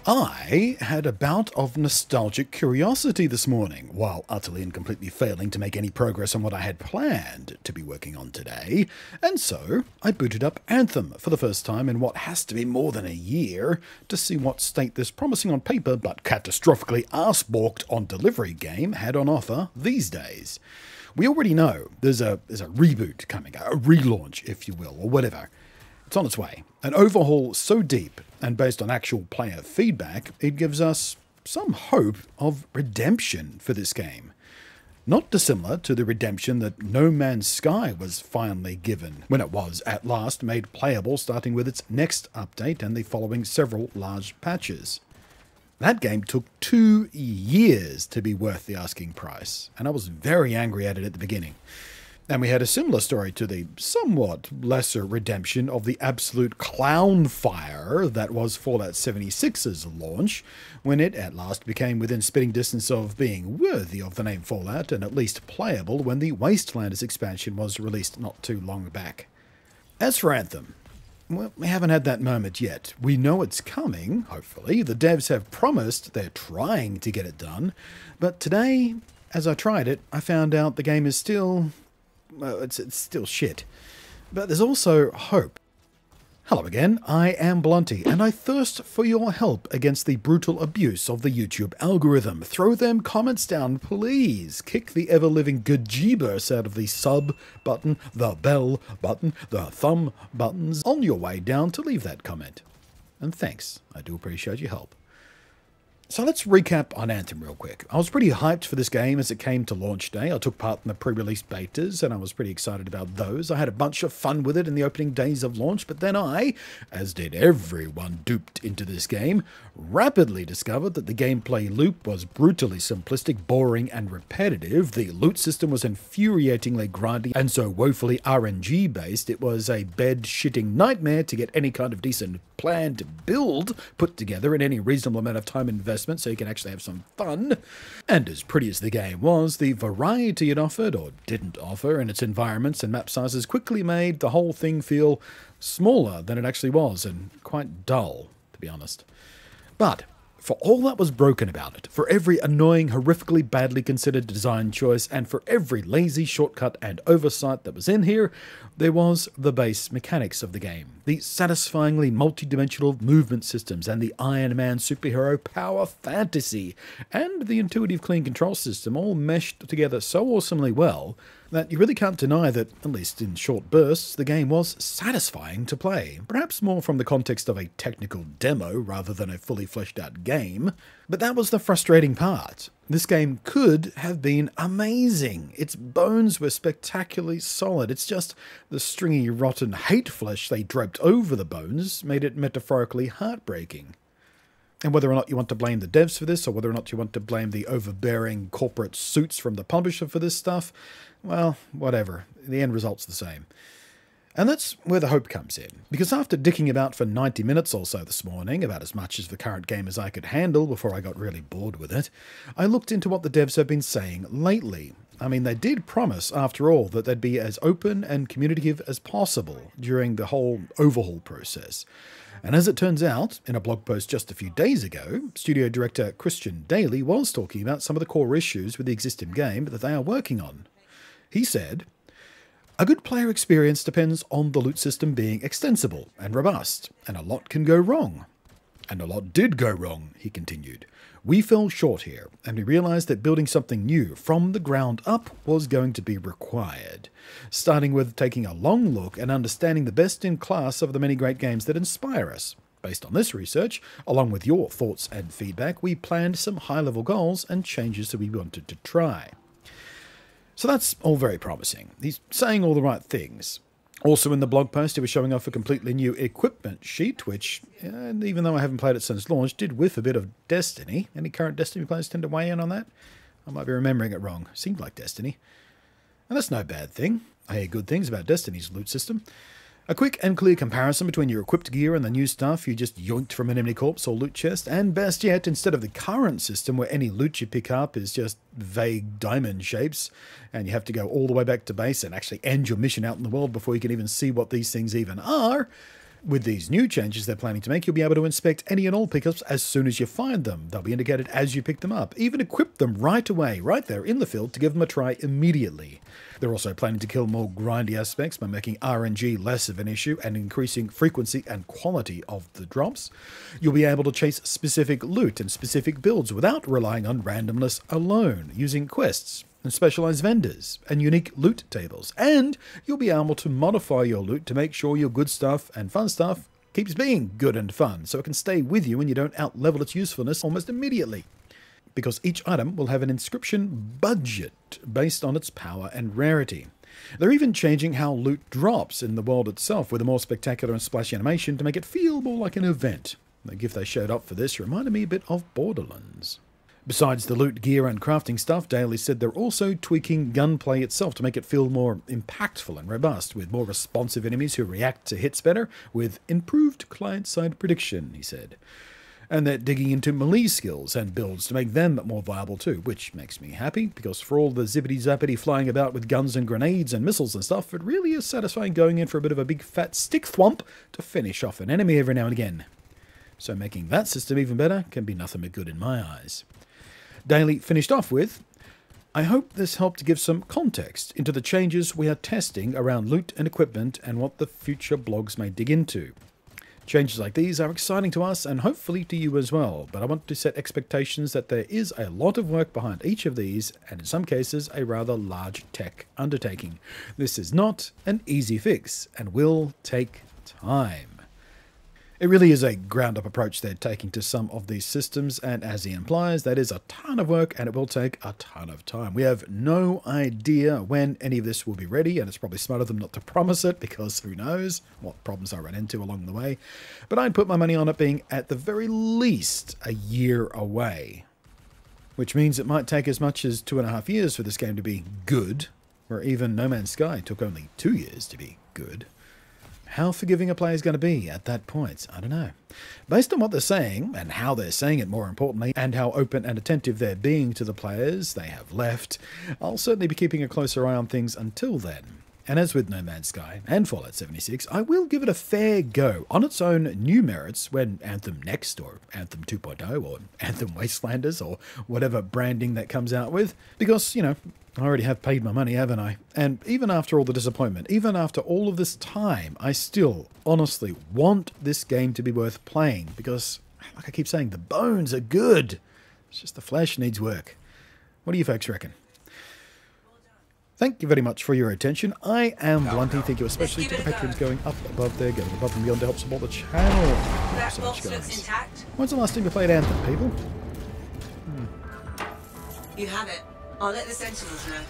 I had a bout of nostalgic curiosity this morning, while utterly and completely failing to make any progress on what I had planned to be working on today, and so I booted up Anthem for the first time in what has to be more than a year to see what state this promising on paper but catastrophically arse-balked on delivery game had on offer these days. We already know there's a reboot coming, a relaunch, if you will, or whatever. It's on its way. An overhaul so deep and based on actual player feedback, it gives us some hope of redemption for this game. Not dissimilar to the redemption that No Man's Sky was finally given when it was at last made playable, starting with its next update and the following several large patches. That game took 2 years to be worth the asking price, and I was very angry at it at the beginning. And we had a similar story to the somewhat lesser redemption of the absolute clown fire that was Fallout 76's launch, when it at last became within spitting distance of being worthy of the name Fallout and at least playable when the Wastelanders expansion was released not too long back. As for Anthem, well, we haven't had that moment yet. We know it's coming, hopefully. The devs have promised they're trying to get it done, but today, as I tried it, I found out the game is still... well, it's still shit. But there's also hope. Hello again, I am Blunty, and I thirst for your help against the brutal abuse of the YouTube algorithm. Throw them comments down, please. Kick the ever-living gajibus out of the sub button, the bell button, the thumb buttons on your way down to leave that comment. And thanks, I do appreciate your help. So let's recap on Anthem real quick. I was pretty hyped for this game as it came to launch day. I took part in the pre-release betas and I was pretty excited about those. I had a bunch of fun with it in the opening days of launch, but then I, as did everyone duped into this game, rapidly discovered that the gameplay loop was brutally simplistic, boring and repetitive. The loot system was infuriatingly grindy and so woefully RNG based it was a bed-shitting nightmare to get any kind of decent plan to build put together in any reasonable amount of time investment so you can actually have some fun. And as pretty as the game was, the variety it offered, or didn't offer, in its environments and map sizes quickly made the whole thing feel smaller than it actually was, and quite dull, to be honest. But for all that was broken about it, for every annoying, horrifically badly considered design choice, and for every lazy shortcut and oversight that was in here, there was the base mechanics of the game. The satisfyingly multi-dimensional movement systems and the Iron Man superhero power fantasy, and the intuitive clean control system all meshed together so awesomely well that you really can't deny that, at least in short bursts, the game was satisfying to play. Perhaps more from the context of a technical demo rather than a fully fleshed out game. But that was the frustrating part. This game could have been amazing. Its bones were spectacularly solid. It's just the stringy, rotten hate flesh they draped over the bones made it metaphorically heartbreaking. And whether or not you want to blame the devs for this, or whether or not you want to blame the overbearing corporate suits from the publisher for this stuff, well, whatever. The end result's the same. And that's where the hope comes in, because after dicking about for 90 minutes or so this morning, about as much as the current game as I could handle before I got really bored with it, I looked into what the devs have been saying lately. I mean, they did promise, after all, that they'd be as open and communicative as possible during the whole overhaul process. And as it turns out, in a blog post just a few days ago, studio director Christian Daly was talking about some of the core issues with the existing game that they are working on. He said, "A good player experience depends on the loot system being extensible and robust, and a lot can go wrong." And a lot did go wrong, he continued. "We fell short here, and we realized that building something new from the ground up was going to be required. Starting with taking a long look and understanding the best in class of the many great games that inspire us. Based on this research, along with your thoughts and feedback, we planned some high-level goals and changes that we wanted to try." So that's all very promising. He's saying all the right things. Also in the blog post, he was showing off a completely new equipment sheet, which, even though I haven't played it since launch, did whiff a bit of Destiny. Any current Destiny players tend to weigh in on that? I might be remembering it wrong. Seemed like Destiny. And that's no bad thing. I hear good things about Destiny's loot system. A quick and clear comparison between your equipped gear and the new stuff you just yoinked from an enemy corpse or loot chest, and best yet, instead of the current system where any loot you pick up is just vague diamond shapes, and you have to go all the way back to base and actually end your mission out in the world before you can even see what these things even are, With these new changes they're planning to make, you'll be able to inspect any and all pickups as soon as you find them. They'll be indicated as you pick them up. Even equip them right away, right there in the field, to give them a try immediately. They're also planning to kill more grindy aspects by making RNG less of an issue and increasing frequency and quality of the drops. You'll be able to chase specific loot and specific builds without relying on randomness alone, using quests and specialized vendors and unique loot tables. And you'll be able to modify your loot to make sure your good stuff and fun stuff keeps being good and fun, so it can stay with you and you don't outlevel its usefulness almost immediately. Because each item will have an inscription budget based on its power and rarity. They're even changing how loot drops in the world itself with a more spectacular and splashy animation to make it feel more like an event. The GIF they showed up for this reminded me a bit of Borderlands. Besides the loot, gear and crafting stuff, Daly said they're also tweaking gunplay itself to make it feel more impactful and robust, with more responsive enemies who react to hits better, with improved client-side prediction, he said. And they're digging into melee skills and builds to make them more viable too, which makes me happy, because for all the zippity-zappity flying about with guns and grenades and missiles and stuff, it really is satisfying going in for a bit of a big fat stick thwomp to finish off an enemy every now and again. So making that system even better can be nothing but good in my eyes. Daly finished off with, I hope this helped to give some context into the changes we are testing around loot and equipment and what the future blogs may dig into. Changes like these are exciting to us and hopefully to you as well, but I want to set expectations that there is a lot of work behind each of these, and in some cases a rather large tech undertaking. This is not an easy fix and will take time. It really is a ground-up approach they're taking to some of these systems, and as he implies, that is a ton of work and it will take a ton of time. We have no idea when any of this will be ready, and it's probably smart of them not to promise it, because who knows what problems I run into along the way. But I'd put my money on it being at the very least a year away, which means it might take as much as 2.5 years for this game to be good, where even No Man's Sky took only 2 years to be good. How forgiving a player is going to be at that point, I don't know. Based on what they're saying, and how they're saying it more importantly, and how open and attentive they're being to the players they have left, I'll certainly be keeping a closer eye on things until then. And as with No Man's Sky and Fallout 76, I will give it a fair go on its own new merits when Anthem NEXT, or Anthem 2.0, or Anthem Wastelanders, or whatever branding that comes out with, because, you know, I already have paid my money, haven't I? And even after all the disappointment, even after all of this time, I still, honestly, want this game to be worth playing, because, like I keep saying, the bones are good. It's just the flesh needs work. What do you folks reckon? Thank you very much for your attention. I am Blunty. Thank you especially to the patrons going up above there, going above and beyond to help support the channel. Thank you so much, guys. When's the last time you played Anthem, people? You have it. I'll let the Sentinels know.